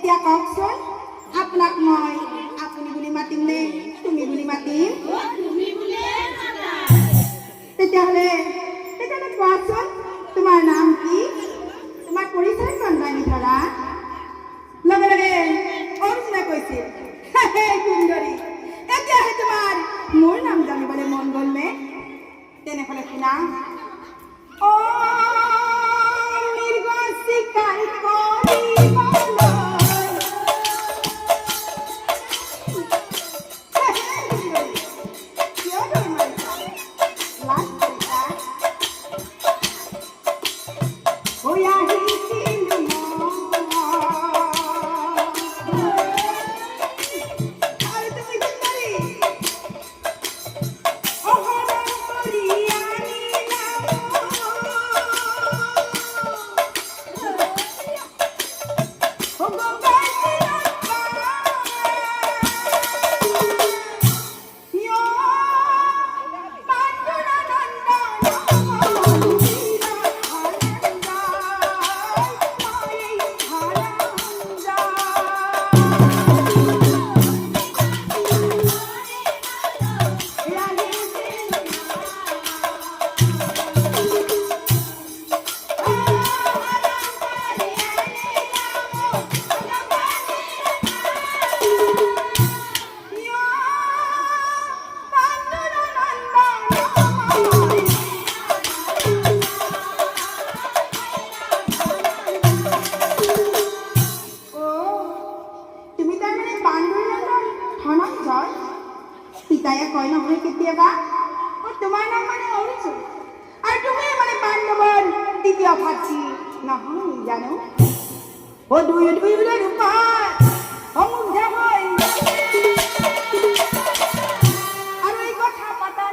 এতিয়া কওকচোন আপোনাক মই আপুনি বুলি মাতিম নে তুমি বুলি মাতিম? তেতিয়াহ'লে কোৱাচোন তোমাৰ নাম কি? তোমাৰ পৰিচয় সন্ধানী ধৰা। লগে লগে অৰ্জুনে কৈছিল, সুন্দৰী, এতিয়াহে তোমাৰ মোৰ নাম জানিবলৈ মন গ'ল নে? তেনেহ'লে শুনা। মৃগ চিকাৰ কৰিবলৈ পিতায়ে কয় নহয় কেতিয়াবা তোমাৰ নাম মানে অৰ্জুন আৰু তুমি মানে পাণ্ডৱৰ দ্বিতীয় ভাতৃ নহয় জানো? দুই বোলে ৰূপাত মুগ্ধ হৈ আৰু এই কথা পতা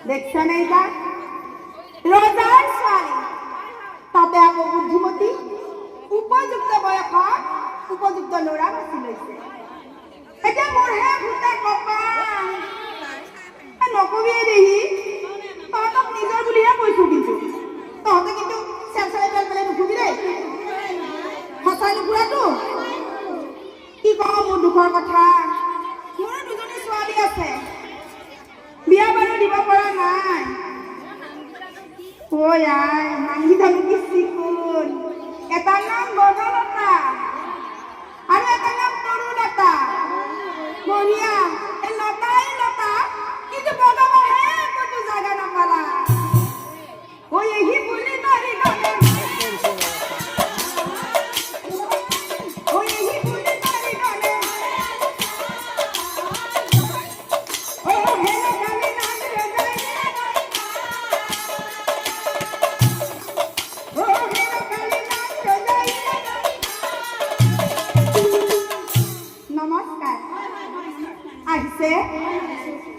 দেখছা নাই তাক ৰজাৰ ছোৱালী তাতে আকৌ বুদ্ধিমতী উপযুক্ত বয়সত উপযুক্ত ল'ৰা বাছি লৈছে। এতিয়া মোৰহে ভূতে কপাল নকবিয়ে দেহি তহঁতক নিজৰ বুলিহে কৈছো কিন্তু তহঁতে কিন্তু চেলচেলাই পেলাই নুফুবি দেই সঁচাই নুফুৰাটো কি কওঁ মোৰ দুখৰ কথা। মোৰো দুজনী ছোৱালী আছে বিয়া বাৰু দিব পৰা নাই। নামকেইটানো কি চিকুণ, এটাৰ নাম বনলতা আৰু এটাৰ নাম তৰুলতা। বঢ়িয়া এই লতাই লতা কিন্তু বনমহে ক'তো জাগা নাপালা। বুলি নাৰী গানে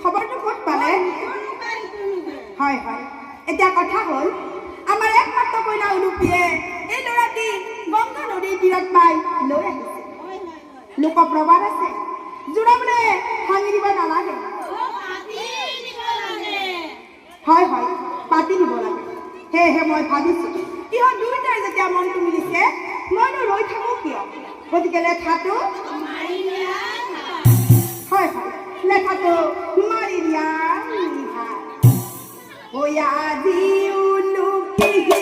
খবৰটো ক'ত পালে? হয় হয় এতিয়া কথা হ'ল আমাৰ একমাত্ৰ কইনা উলুপিয়ে এই ল'ৰাটি গংগা নদীৰ তীৰত পাই লৈ আহিছে। লোকপ্ৰবাদ আছে যোৰা বোলে ভাঙি দিব নালাগে। হয় হয় পাতি দিব লাগে। সেয়েহে মই ভাবিছোঁ ইহঁত দুয়োটাই যেতিয়া মনটো মিলিছে মইনো ৰৈ থাকোঁ কিয়? গতিকে লেঠাটো হয় হয় লেখাটো মাৰি দিয়া আজি Yeah.